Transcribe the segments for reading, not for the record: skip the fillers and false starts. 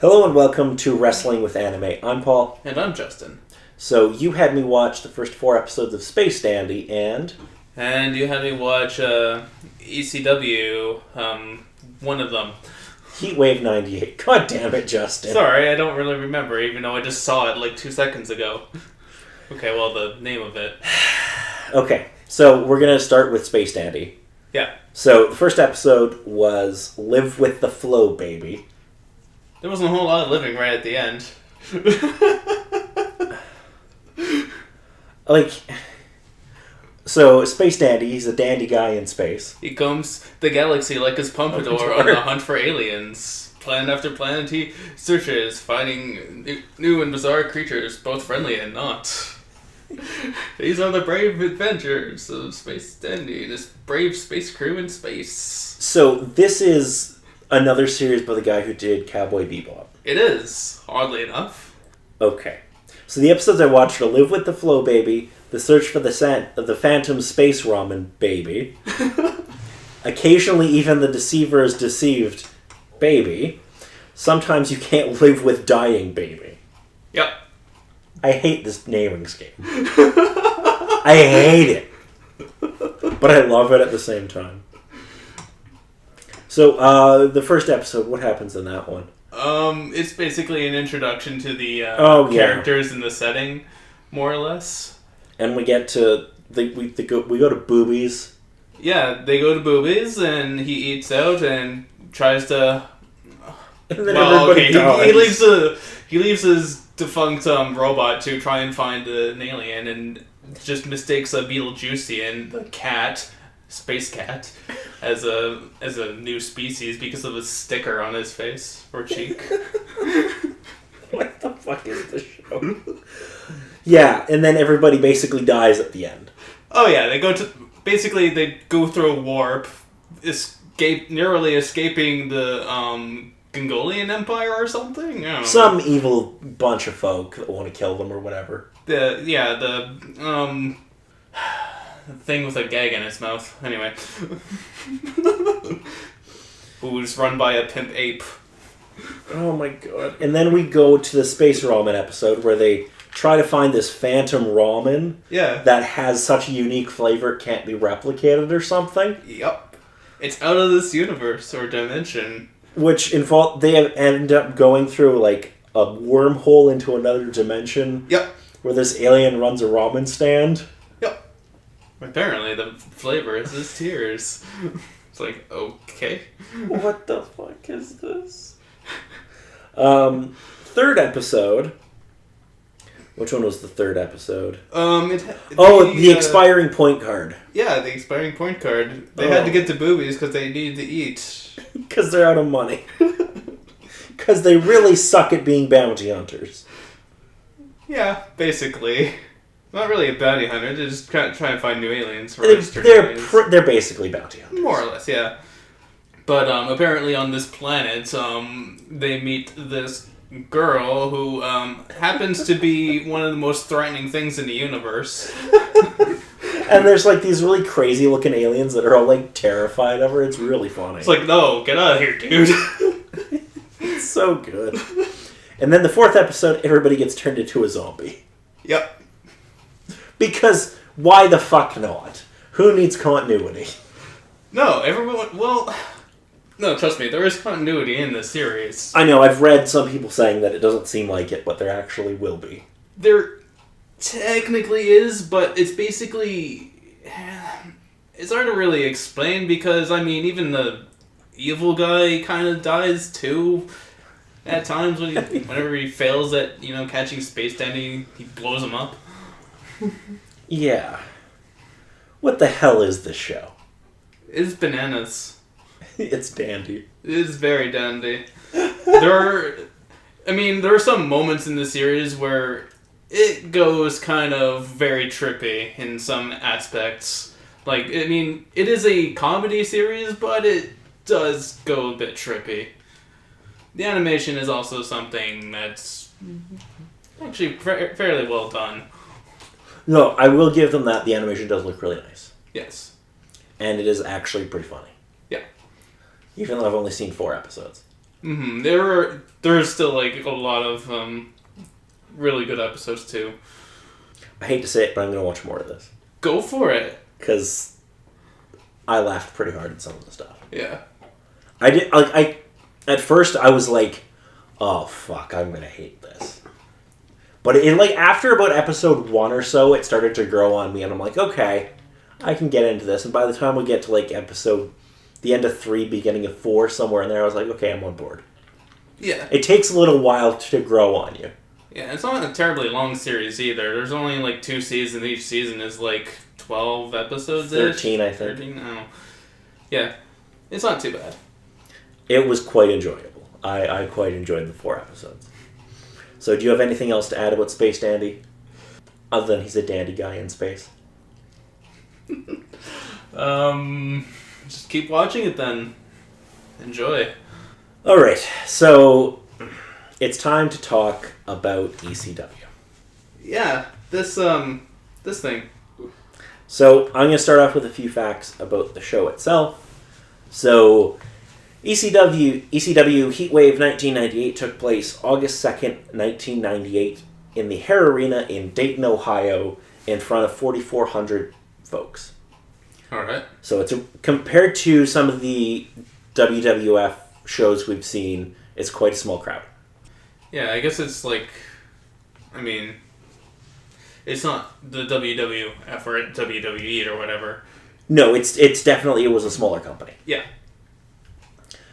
Hello and welcome to Wrestling with Anime. I'm Paul. And I'm Justin. So you had me watch the first 4 episodes of Space Dandy and... And you had me watch ECW, one of them. Heatwave 98. God damn it, Justin. Sorry, I don't really remember, even though I just saw it like 2 seconds ago. Okay, well, the name of it. Okay, so we're going to start with Space Dandy. Yeah. So the first episode was Live with the Flow, Baby. There wasn't a whole lot of living right at the end. So Space Dandy, he's a dandy guy in space. He combs the galaxy like his pompadour on the hunt for aliens. Planet after planet he searches, finding new and bizarre creatures, both friendly and not. These are the brave adventures of Space Dandy, this brave space crew in space. So this is another series by the guy who did Cowboy Bebop. It is, oddly enough. Okay. So the episodes I watched are Live with the Flow, Baby, The Search for the Phantom Space Ramen, Baby, occasionally even The Deceiver is Deceived, Baby, Sometimes You Can't Live with Dying, Baby. Yep. I hate this naming scheme. I hate it. But I love it at the same time. So, the first episode, what happens in that one? It's basically an introduction to the characters in the setting, more or less. And we get to we go to Boobies. Yeah, they go to Boobies, and he eats out and tries to. And then everybody dies. He leaves his defunct robot to try and find an alien, and just mistakes a Beetlejuice the cat. Space cat as a new species because of a sticker on his face or cheek. What the fuck is this show? Yeah, and then everybody basically dies at the end. Oh yeah, they go through a warp, narrowly escaping the Gongolian Empire or something. I don't know. Some evil bunch of folk that want to kill them or whatever. The thing with a gag in its mouth. Anyway. Who's run by a pimp ape. Oh my god. And then we go to the Space Ramen episode where they try to find this phantom ramen that has such a unique flavor it can't be replicated or something. Yep. It's out of this universe or dimension. Which they end up going through like a wormhole into another dimension. Yep. Where this alien runs a ramen stand. Apparently, the flavor is his tears. It's like, okay. What the fuck is this? Third episode. Which one was the third episode? The expiring point card. Yeah, the expiring point card. They had to get to Boobies because they needed to eat. Because they're out of money. Because they really suck at being bounty hunters. Yeah, basically. Not really a bounty hunter. They're just trying to find new aliens. They're basically bounty hunters. More or less, yeah. But apparently on this planet, they meet this girl who happens to be one of the most threatening things in the universe. And there's like these really crazy looking aliens that are all like terrified of her. It's really funny. It's like, no, get out of here, dude. It's so good. And then the fourth episode, everybody gets turned into a zombie. Yep. Because why the fuck not? Who needs continuity? No, no, trust me, there is continuity in this series. I know, I've read some people saying that it doesn't seem like it, but there actually will be. There technically is, but it's basically... It's hard to really explain because, I mean, even the evil guy kind of dies too. At times, whenever he fails at, catching Space Dandy, he blows him up. Yeah. What the hell is this show? It's bananas. It's dandy. It is very dandy. There are some moments in the series where it goes kind of very trippy in some aspects. Like, it is a comedy series, but it does go a bit trippy. The animation is also something that's actually fairly well done. No, I will give them that. The animation does look really nice. Yes. And it is actually pretty funny. Yeah. Even though I've only seen 4 episodes. Mm-hmm. there's still like a lot of really good episodes too. I hate to say it, but I'm going to watch more of this. Go for it. Because I laughed pretty hard at some of the stuff. Yeah. At first I was like, oh fuck, I'm going to hate this. But after about episode 1 or so, it started to grow on me, and I'm like, okay, I can get into this. And by the time we get to the end of 3, beginning of 4, somewhere in there, I was like, okay, I'm on board. Yeah. It takes a little while to grow on you. Yeah, it's not a terribly long series either. There's only 2 seasons. Each season is 12 episodes. 13, I think. 13. Oh. Yeah, it's not too bad. It was quite enjoyable. I quite enjoyed the 4 episodes. So, do you have anything else to add about Space Dandy? Other than he's a dandy guy in space. Just keep watching it then. Enjoy. Alright, so it's time to talk about ECW. Yeah, this thing. So, I'm going to start off with a few facts about the show itself. So, ECW Heatwave 1998 took place August 2nd, 1998 in the Hare Arena in Dayton, Ohio in front of 4,400 folks. Alright. So compared to some of the WWF shows we've seen, it's quite a small crowd. Yeah, I guess it's it's not the WWF or WWE or whatever. No, it's definitely, it was a smaller company. Yeah.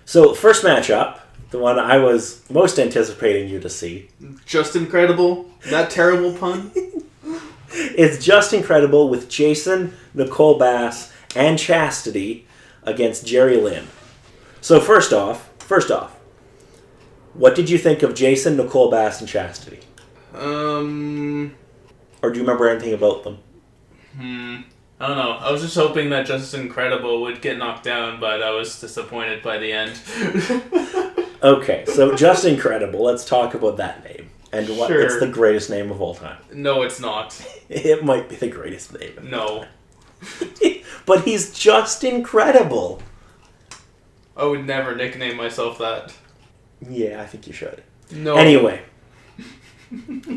So, first matchup, the one I was most anticipating you to see. Just Incredible? That terrible pun? It's Just Incredible with Jason, Nicole Bass, and Chastity against Jerry Lynn. So, first off, what did you think of Jason, Nicole Bass, and Chastity? Or do you remember anything about them? I don't know. I was just hoping that Just Incredible would get knocked down, but I was disappointed by the end. Okay, so Just Incredible. Let's talk about that name. And what Sure. It's the greatest name of all time. No, it's not. It might be the greatest name. No. But he's just incredible. I would never nickname myself that. Yeah, I think you should. No. Anyway.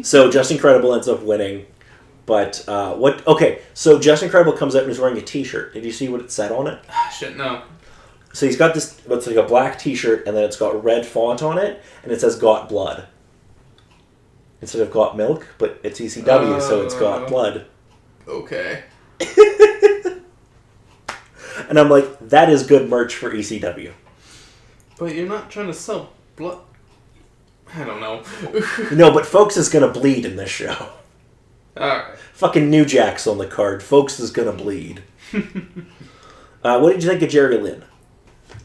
So Just Incredible ends up winning. But, okay, so Just Incredible comes out and is wearing a t-shirt. Did you see what it said on it? Shit, no. So he's got this, it's like a black t-shirt, and then it's got red font on it, and it says Got Blood. Instead of Got Milk, but it's ECW, so it's Got Blood. Okay. And I'm like, that is good merch for ECW. But you're not trying to sell blood. I don't know. No, but Folks is gonna bleed in this show. Alright. Fucking New Jack's on the card. Folks is gonna bleed. What did you think of Jerry Lynn?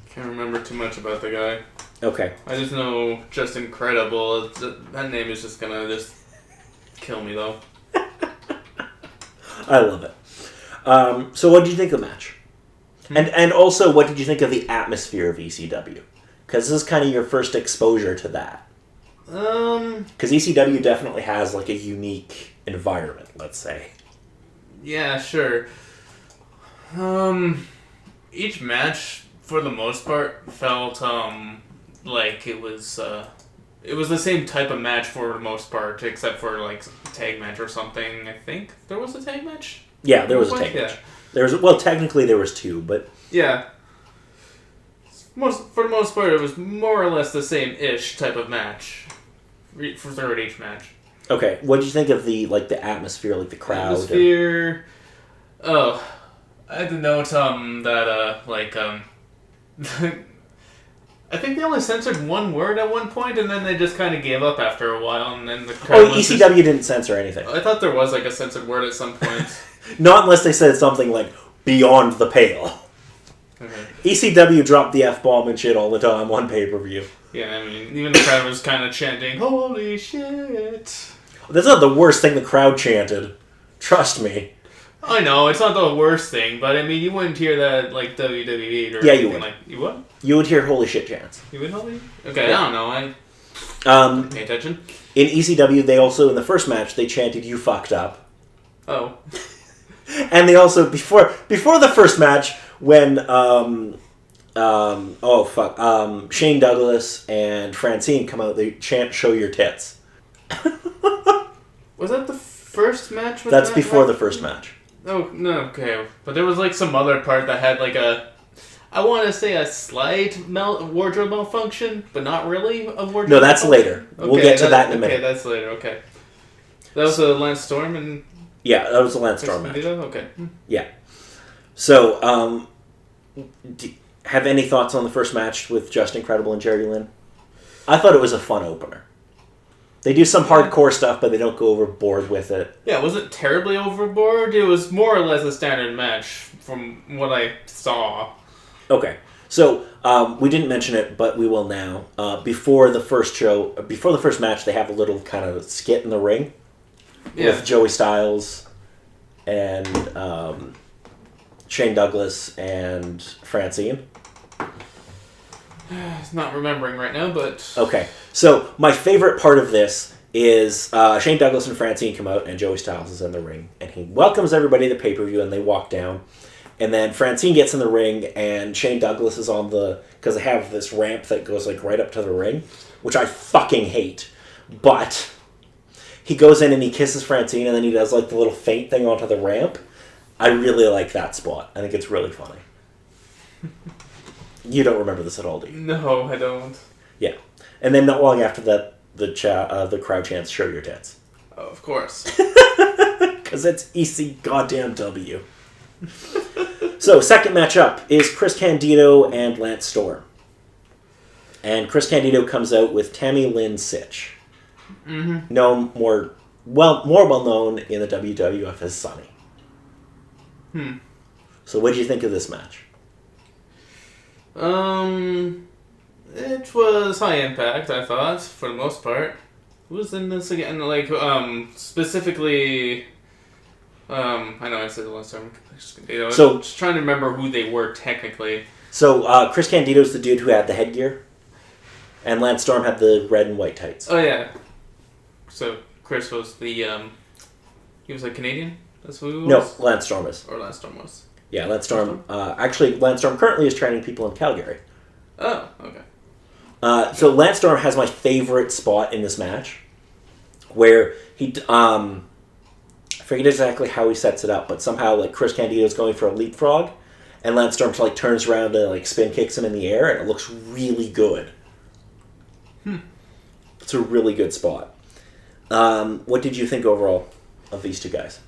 Can't remember too much about the guy. Okay. I just know Just Incredible. That name is just gonna just kill me, though. I love it. So what did you think of the match? And also, what did you think of the atmosphere of ECW? Because this is kind of your first exposure to that. Because ECW definitely has, like, a unique environment, let's say. Yeah, sure. Each match, for the most part, felt, like it was the same type of match for the most part, except for, like, a tag match or something, I think. There was a tag match? Yeah, there was a tag match. Technically there was 2, but... Yeah. For the most part, it was more or less the same-ish type of match. For each match. Okay, what did you think of the atmosphere, like the crowd? Atmosphere... Oh, I had to note, I think they only censored one word at one point, and then they just kind of gave up after a while, and then the crowd ECW didn't censor anything. I thought there was, a censored word at some point. Not unless they said something like, beyond the pale. Okay. ECW dropped the F-bomb and shit all the time on pay-per-view. Yeah, I mean, even the crowd was kind of chanting, "Holy shit!" That's not the worst thing the crowd chanted. Trust me. I know, it's not the worst thing, but I mean, you wouldn't hear that, WWE or yeah, you would. You would? You would hear holy shit chants. You would holy? Okay, yeah. I don't know, I pay attention. In ECW, they also, in the first match, they chanted, "You fucked up." Oh. And they also, before the first match, when Shane Douglas and Francine come out. They chant "Show your tits." Was that the first match? That's before the first match. Oh no, okay. But there was like some other part that had like I want to say a slight wardrobe malfunction, but not really a wardrobe. No, that's malfunction? later. We'll get to that in a minute. Okay, that's later. Okay. That was a Lance Storm and. Yeah, that was a Lance Storm match. Okay. Yeah. So, have any thoughts on the first match with Just Incredible and Jerry Lynn? I thought it was a fun opener. They do some hardcore stuff, but they don't go overboard with it. Yeah, it wasn't terribly overboard. It was more or less a standard match from what I saw. Okay. So, we didn't mention it, but we will now. Before the first match, they have a little kind of skit in the ring with Joey Styles and Shane Douglas and Francine. Not remembering right now, but... Okay. So, my favorite part of this is Shane Douglas and Francine come out and Joey Styles is in the ring. And he welcomes everybody to the pay-per-view and they walk down. And then Francine gets in the ring and Shane Douglas is on because they have this ramp that goes like right up to the ring, which I fucking hate. But he goes in and he kisses Francine and then he does like the little feint thing onto the ramp. I really like that spot. I think it's really funny. You don't remember this at all, do you? No, I don't. Yeah. And then not long after that, the crowd chants, "Show your tits." Oh, of course. Because it's ECW. So, second matchup is Chris Candido and Lance Storm. And Chris Candido comes out with Tammy Lynn Sitch. Mm-hmm. Known more well known in the WWF as Sunny. So what did you think of this match? It was high impact, I thought, for the most part. Who was in this again? Like, specifically, I know I said the last time. So, just trying to remember who they were technically. So, Chris Candido's the dude who had the headgear, and Lance Storm had the red and white tights. Oh, yeah. So, Chris was the, he was like Canadian? That's who he was? No, Lance Storm is. Or Lance Storm was. Yeah, Lance Storm. Actually, Lance Storm currently is training people in Calgary. Oh, okay. So Lance Storm has my favorite spot in this match, where he, I forget exactly how he sets it up, but somehow like Chris Candido's going for a leapfrog, and Lance Storm like turns around and like spin kicks him in the air, and it looks really good. It's a really good spot. What did you think overall of these two guys?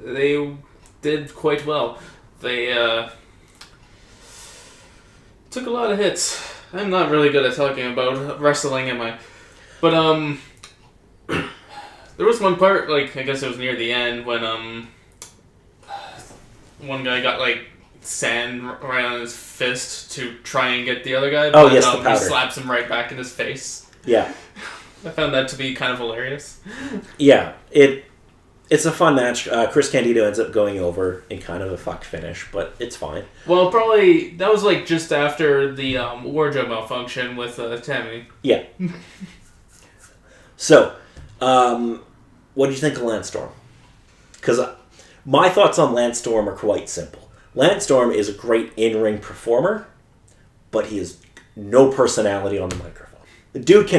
They did quite well. They took a lot of hits. I'm not really good at talking about wrestling, am I? But there was one part, like I guess it was near the end, when one guy got like sand right on his fist to try and get the other guy. But, yes, the powder. He slaps him right back in his face. Yeah. I found that to be kind of hilarious. Yeah, it's a fun match. Chris Candido ends up going over in kind of a fucked finish, but it's fine. Well, probably that was like just after the wardrobe malfunction with Tammy. Yeah. So, what do you think of Lance Storm? Because my thoughts on Lance Storm are quite simple. Lance Storm is a great in-ring performer, but he has no personality on the microphone. The dude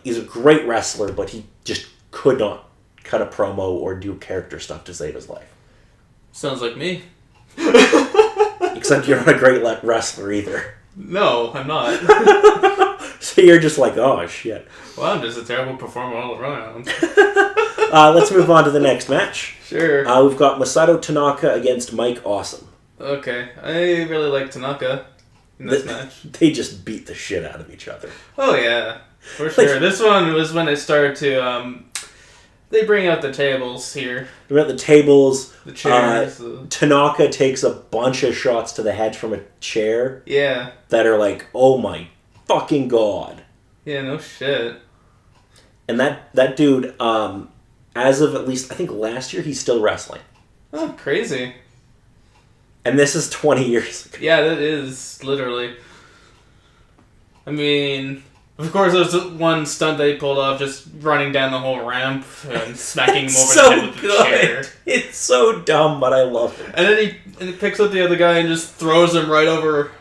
he's a great wrestler, but he just could not cut a promo or do character stuff to save his life. Sounds like me. Except you're not a great wrestler either. No, I'm not. So you're just like, oh, shit. Well, I'm just a terrible performer all around. Let's move on to the next match. Sure. We've got Masato Tanaka against Mike Awesome. Okay. I really like Tanaka in this match. They just beat the shit out of each other. Oh, yeah. For sure. This one was when it started to... they bring out the tables here. They bring out the tables. The chairs. Tanaka takes a bunch of shots to the head from a chair. Yeah. That are like, oh my fucking god. Yeah, no shit. And that dude, as of at least, I think last year, he's still wrestling. Oh, crazy. And this is 20 years ago. Yeah, that is, literally. I mean, Of course, there's one stunt they pulled off, just running down the whole ramp and smacking him over so the head with the chair. It's so dumb, but I love it. And then he picks up the other guy and just throws him right over,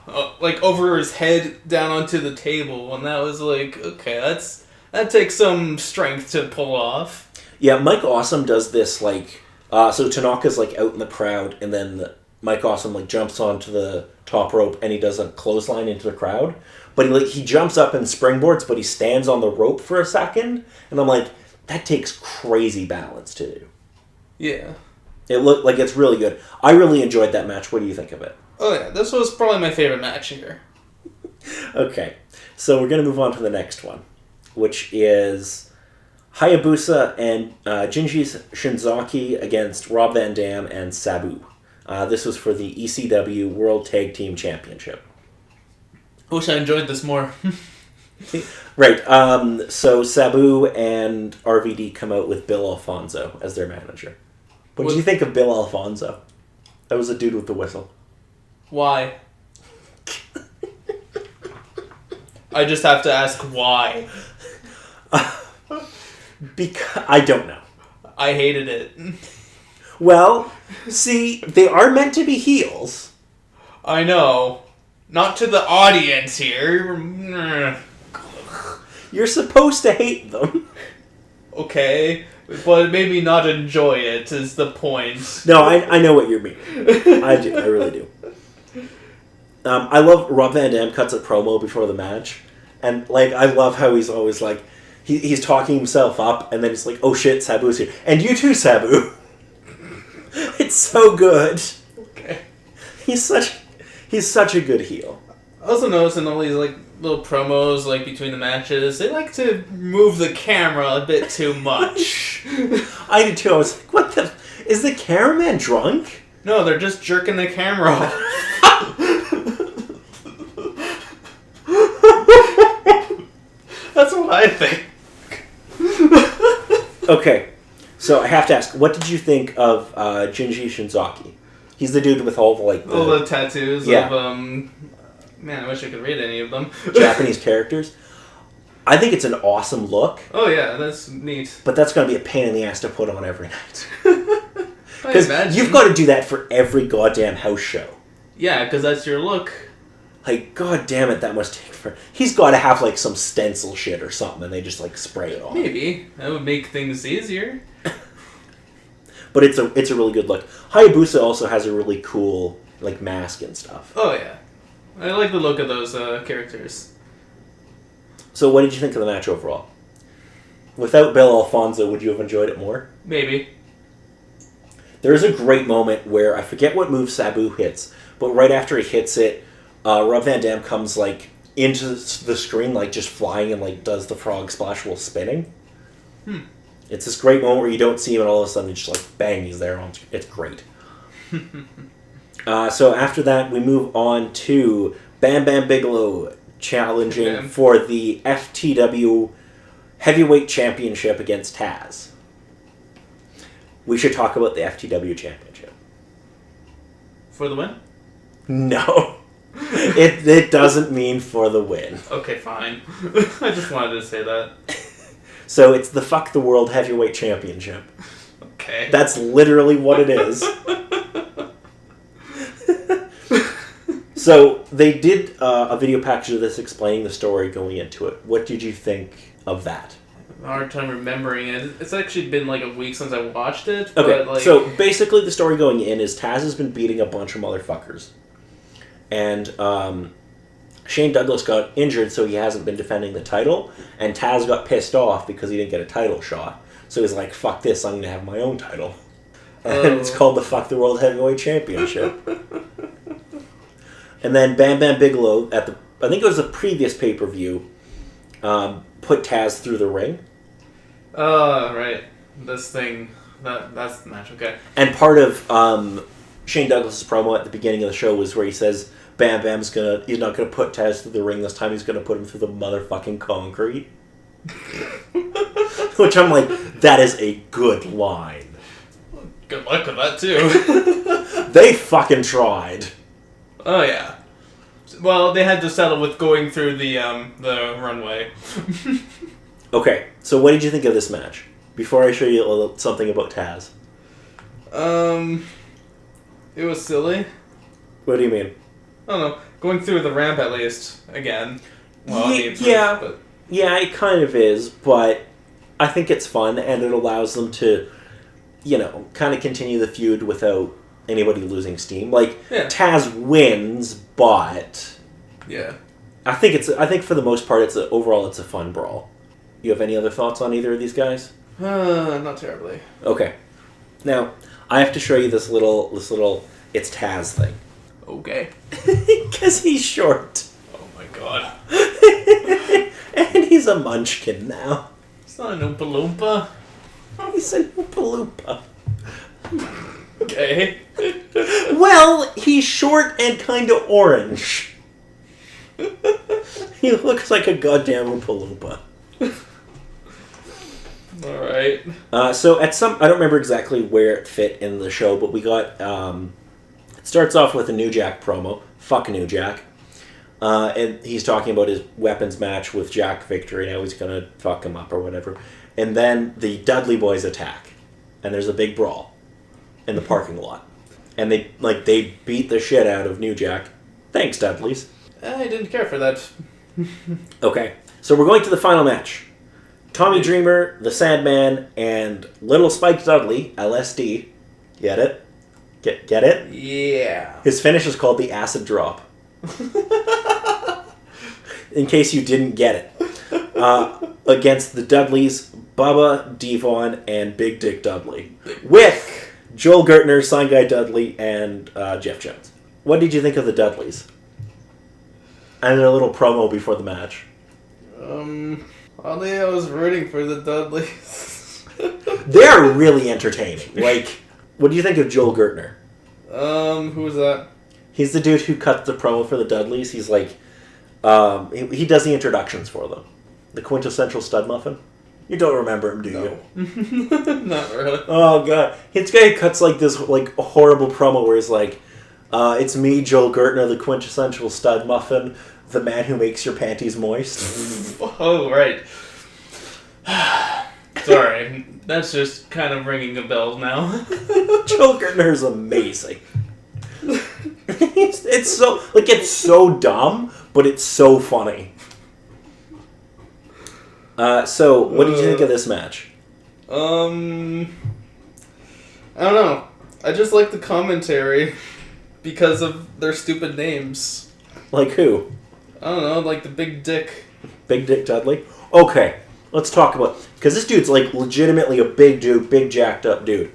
over his head down onto the table. And that was like, okay, that takes some strength to pull off. Yeah, Mike Awesome does this, like, so Tanaka's, like, out in the crowd, and then Mike Awesome, like, jumps onto the top rope, and he does a clothesline into the crowd. But he jumps up and springboards, but he stands on the rope for a second, and I'm like, that takes crazy balance to do. Yeah. It looked like it's really good. I really enjoyed that match. What do you think of it? Oh yeah, this was probably my favorite match here. Okay, so we're going to move on to the next one, which is Hayabusa and Jinji Shinzaki against Rob Van Dam and Sabu. This was for the ECW World Tag Team Championship. I wish I enjoyed this more. Right, so Sabu and RVD come out with Bill Alfonso as their manager. What did you think of Bill Alfonso? That was a dude with the whistle. Why? I just have to ask why. Because I don't know. I hated it. Well, see, they are meant to be heels. I know. Not to the audience here. You're supposed to hate them. Okay, but it made me not enjoy it, is the point. No, I know what you mean. I do. I really do. I love Rob Van Dam cuts a promo before the match. And, like, I love how he's always, like, he's talking himself up, and then he's like, oh shit, Sabu's here. And you too, Sabu. It's so good. Okay. He's such a good heel. I also noticed in all these, like, little promos, like, between the matches, they like to move the camera a bit too much. I did too. I was like, what the... Is the cameraman drunk? No, they're just jerking the camera off. That's what I think. Okay, so I have to ask, what did you think of Jinji Shinzaki? He's the dude with all the, like... all the tattoos of, man, I wish I could read any of them. Japanese characters. I think it's an awesome look. Oh yeah, that's neat. But that's going to be a pain in the ass to put on every night. I imagine. You've got to do that for every goddamn house show. Yeah, because that's your look. Like, god damn it, that must take for... He's got to have, like, some stencil shit or something, and they just, like, spray it on. Maybe. That would make things easier. But it's a really good look. Hayabusa also has a really cool, like, mask and stuff. Oh yeah. I like the look of those characters. So what did you think of the match overall? Without Bill Alfonso, would you have enjoyed it more? Maybe. There is a great moment where, I forget what move Sabu hits, but right after he hits it, Rob Van Dam comes, like, into the screen, like, just flying and, like, does the frog splash while spinning. It's this great moment where you don't see him and all of a sudden it's just, like, bang, he's there. It's great. So after that, we move on to Bam Bam Bigelow challenging for the FTW Heavyweight Championship against Taz. We should talk about the FTW Championship. For the win? No. It doesn't mean for the win. Okay, fine. I just wanted to say that. So it's the Fuck the World Heavyweight Championship. Okay. That's literally what it is. So they did a video package of this explaining the story going into it. What did you think of that? Hard time remembering it. It's actually been like a week since I watched it. Okay, but like... so basically the story going in is Taz has been beating a bunch of motherfuckers. And Shane Douglas got injured, so he hasn't been defending the title. And Taz got pissed off because he didn't get a title shot. So he's like, fuck this, I'm going to have my own title. And it's called the Fuck the World Heavyweight Championship. And then Bam Bam Bigelow, I think it was the previous pay-per-view, put Taz through the ring. Oh, right. This thing. That's the match, okay. And part of Shane Douglas' promo at the beginning of the show was where he says Bam Bam's he's not gonna put Taz through the ring this time, he's gonna put him through the motherfucking concrete. Which I'm like, that is a good line. Good luck with that, too. They fucking tried. Oh, yeah. Well, they had to settle with going through the runway. Okay, so what did you think of this match? Before I show you something about Taz. It was silly. What do you mean? I don't know. Going through the ramp at least again. Well, Yeah, it kind of is, but I think it's fun and it allows them to, kind of continue the feud without anybody losing steam. Taz wins, but yeah, I think for the most part, overall it's a fun brawl. You have any other thoughts on either of these guys? Not terribly. Okay. Now, I have to show you this little it's Taz thing. Okay. Because he's short. Oh my god. And he's a munchkin now. It's not an Oompa Loompa. He's an Oompa Loompa. Okay. Well, he's short and kind of orange. He looks like a goddamn Oompa Loompa. Alright. So I don't remember exactly where it fit in the show, but we got, it starts off with a New Jack promo. Fuck New Jack. And he's talking about his weapons match with Jack Victory. Now he's going to fuck him up or whatever. And then the Dudley Boys attack. And there's a big brawl in the parking lot. And they beat the shit out of New Jack. Thanks, Dudleys. I didn't care for that. Okay, so we're going to the final match. Tommy Dreamer, the Sandman, and Little Spike Dudley, LSD. Get it? Get it? Yeah. His finish is called the Acid Drop. In case you didn't get it. Against the Dudleys, Bubba, Devon, and Big Dick Dudley. With Joel Gertner, Sign Guy Dudley, and Jeff Jones. What did you think of the Dudleys? And a little promo before the match. Oddly, I was rooting for the Dudleys. They're really entertaining. What do you think of Joel Gertner? Who was that? He's the dude who cut the promo for the Dudleys. He's he does the introductions for them. The quintessential stud muffin. You don't remember him, do you? Not really. Oh god, this guy cuts this horrible promo where he's like, "It's me, Joel Gertner, the quintessential stud muffin, the man who makes your panties moist." Oh right. Sorry, that's just kind of ringing a bell now. Joel Gertner is amazing. It's so dumb, but it's so funny. So what did you think of this match? I don't know. I just like the commentary because of their stupid names. Like who? I don't know, like the Big Dick. Big Dick Dudley? Okay, let's talk about... Because this dude's legitimately a big dude, big jacked up dude.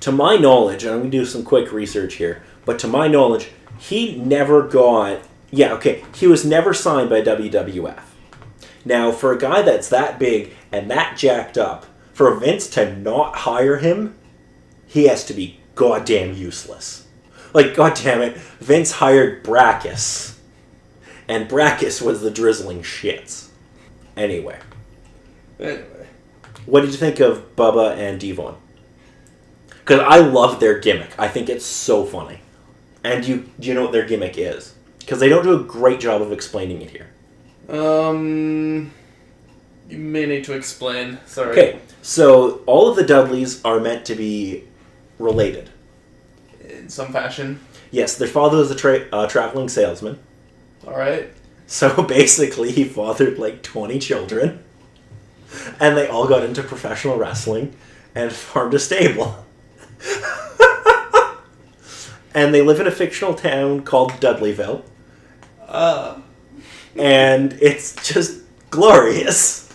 To my knowledge, and I'm going to do some quick research here, but to my knowledge, he never got... Yeah, okay, he was never signed by WWF. Now, for a guy that's that big and that jacked up, for Vince to not hire him, he has to be goddamn useless. Goddamn it, Vince hired Brackus. And Brackus was the drizzling shits. Anyway. What did you think of Bubba and Devon? Because I love their gimmick. I think it's so funny. And do you know what their gimmick is? Because they don't do a great job of explaining it here. You may need to explain. Sorry. Okay, so all of the Dudleys are meant to be related. In some fashion. Yes, their father was a traveling salesman. Alright. So basically he fathered 20 children. And they all got into professional wrestling and farmed a stable. And they live in a fictional town called Dudleyville. And it's just glorious.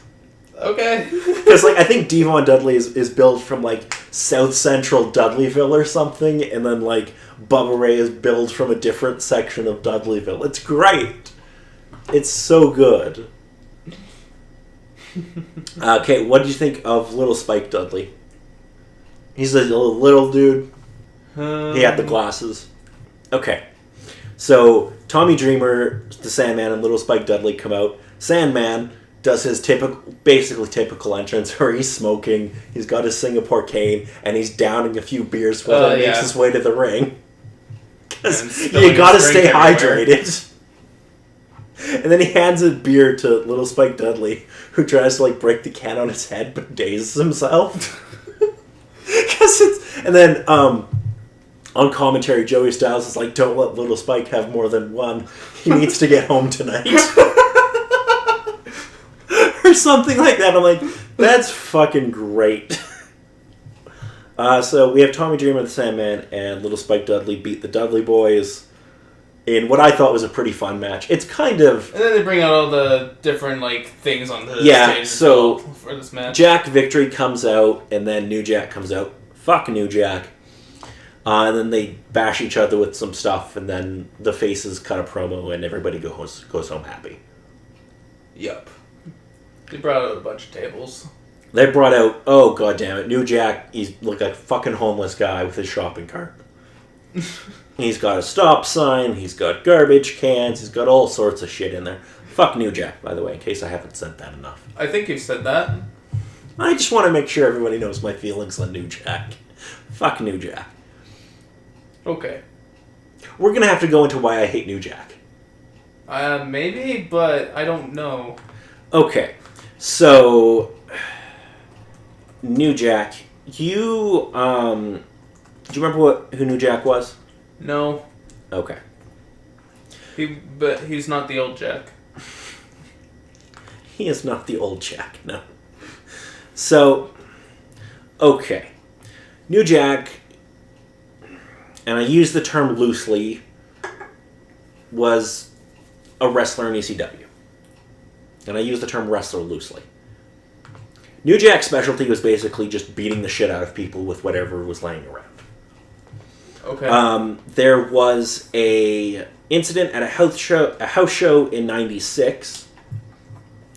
Okay. Because I think Devon Dudley is built from South Central Dudleyville or something, and then Bubba Ray is built from a different section of Dudleyville. It's great. It's so good. Okay, what did you think of Little Spike Dudley? He's a little dude. He had the glasses. Okay. So, Tommy Dreamer, the Sandman, and Little Spike Dudley come out. Sandman does his typical entrance where he's smoking, he's got his Singapore cane, and he's downing a few beers while he makes his way to the ring. Because you gotta stay hydrated. And then he hands a beer to little Spike Dudley, who tries to like break the can on his head but dazes himself. And then on commentary, Joey Styles is like, "Don't let little Spike have more than one. He needs to get home tonight." Or something like that. I'm like, that's fucking great. So we have Tommy Dreamer, the Sandman, and little Spike Dudley beat the Dudley Boys in what I thought was a pretty fun match. It's kind of... And then they bring out all the different, like, things on the stage so for this match. Jack Victory comes out, and then New Jack comes out. Fuck New Jack. And then they bash each other with some stuff, and then the faces cut a promo, and everybody goes home happy. Yep. They brought out a bunch of tables. They brought out, oh god damn it, New Jack, he's like a fucking homeless guy with his shopping cart. He's got a stop sign, he's got garbage cans, he's got all sorts of shit in there. Fuck New Jack, by the way, in case I haven't said that enough. I think you've said that. I just want to make sure everybody knows my feelings on New Jack. Fuck New Jack. Okay. We're gonna have to go into why I hate New Jack. Maybe, but I don't know. Okay, so... New Jack, you, do you remember who New Jack was? No. Okay. But he's not the old Jack. He is not the old Jack, no. So, okay. New Jack, and I use the term loosely, was a wrestler in ECW. And I use the term wrestler loosely. New Jack's specialty was basically just beating the shit out of people with whatever was laying around. Okay. There was a incident at a house show in '96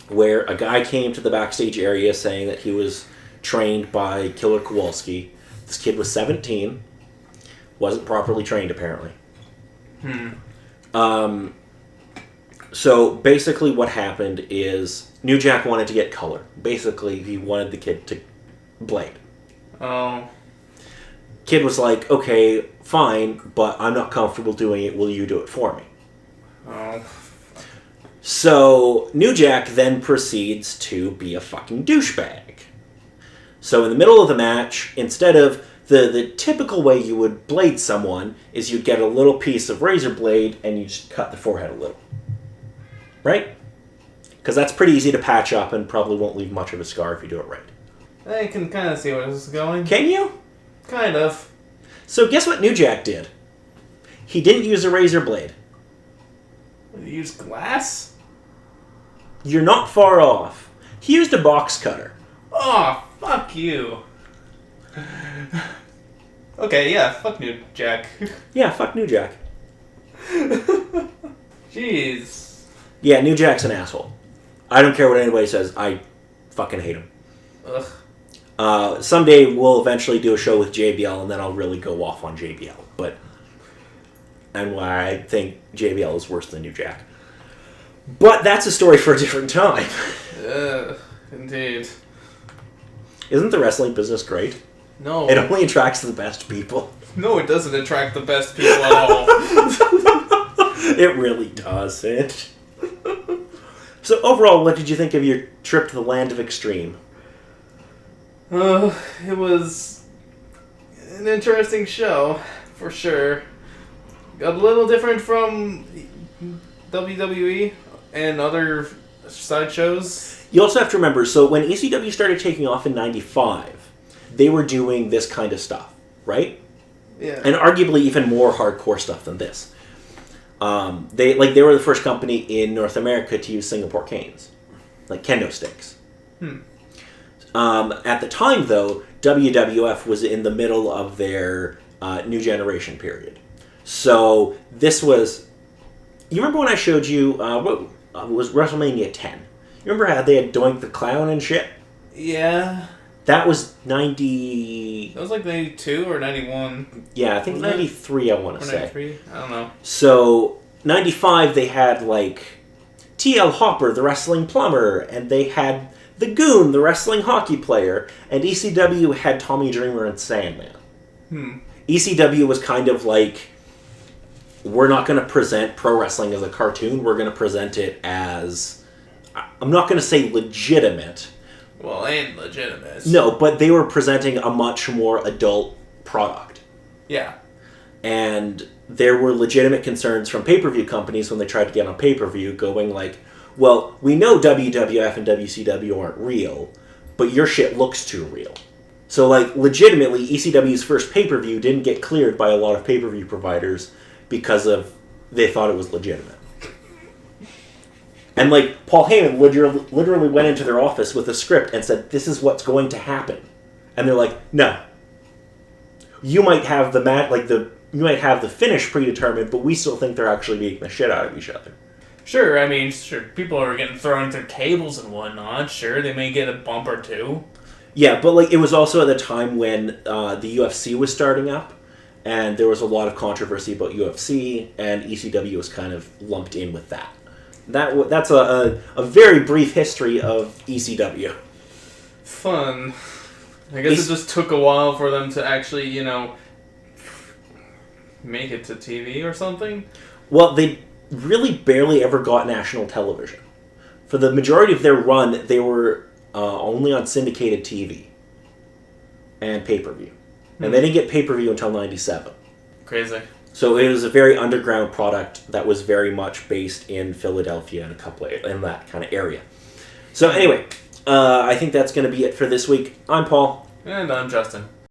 where a guy came to the backstage area saying that he was trained by Killer Kowalski. This kid was 17, wasn't properly trained apparently. So basically what happened is New Jack wanted to get color. Basically, he wanted the kid to blade. Oh. Kid was like, okay, fine, but I'm not comfortable doing it. Will you do it for me? Oh. So New Jack then proceeds to be a fucking douchebag. So in the middle of the match, instead of the typical way you would blade someone is you'd get a little piece of razor blade and you just cut the forehead a little. Right? Because that's pretty easy to patch up and probably won't leave much of a scar if you do it right. I can kind of see where this is going. Can you? Kind of. So guess what New Jack did? He didn't use a razor blade. He used glass? You're not far off. He used a box cutter. Oh, fuck you. Okay, yeah, fuck New Jack. Yeah, fuck New Jack. Jeez. Yeah, New Jack's an asshole. I don't care what anybody says. I fucking hate him. Ugh. Someday we'll eventually do a show with JBL, and then I'll really go off on JBL. And why I think JBL is worse than New Jack. But that's a story for a different time. Indeed. Isn't the wrestling business great? No. It only attracts the best people. No, it doesn't attract the best people at all. It really doesn't. So overall, what did you think of your trip to the land of extreme? It was an interesting show, for sure. A little different from WWE and other sideshows. You also have to remember, so when ECW started taking off in '95, they were doing this kind of stuff, right? Yeah. And arguably even more hardcore stuff than this. They were the first company in North America to use Singapore canes, like kendo sticks. At the time, though, WWF was in the middle of their New Generation period. So this was... You remember when I showed you... what was WrestleMania 10? You remember how they had Doink the Clown and shit? Yeah. That was 90... That was like 92 or 91. Yeah, I think 93, I want to say. 93? I don't know. So, 95, they had, like, T.L. Hopper, the wrestling plumber, and they had The Goon, the wrestling hockey player, and ECW had Tommy Dreamer and Sandman. ECW was kind of like we're not going to present pro wrestling as a cartoon. We're going to present it as, I'm not going to say legitimate. Well, ain't legitimate. No, but they were presenting a much more adult product. Yeah. And there were legitimate concerns from pay-per-view companies when they tried to get on pay-per-view, going like, well, we know WWF and WCW aren't real, but your shit looks too real. So, like, legitimately, ECW's first pay-per-view didn't get cleared by a lot of pay-per-view providers because of they thought it was legitimate. And, like, Paul Heyman literally went into their office with a script and said, this is what's going to happen. And they're like, no. You might have you might have the finish predetermined, but we still think they're actually beating the shit out of each other. Sure, I mean, sure, people are getting thrown through tables and whatnot. Sure, they may get a bump or two. Yeah, but like it was also at the time when the UFC was starting up, and there was a lot of controversy about UFC, and ECW was kind of lumped in with that. That's a very brief history of ECW. Fun. I guess it just took a while for them to actually, make it to TV or something. Well, they really barely ever got national television. For the majority of their run, they were only on syndicated TV and pay-per-view. And they didn't get pay-per-view until 97. Crazy. So it was a very underground product that was very much based in Philadelphia and in that kind of area. So anyway, I think that's going to be it for this week. I'm Paul. And I'm Justin.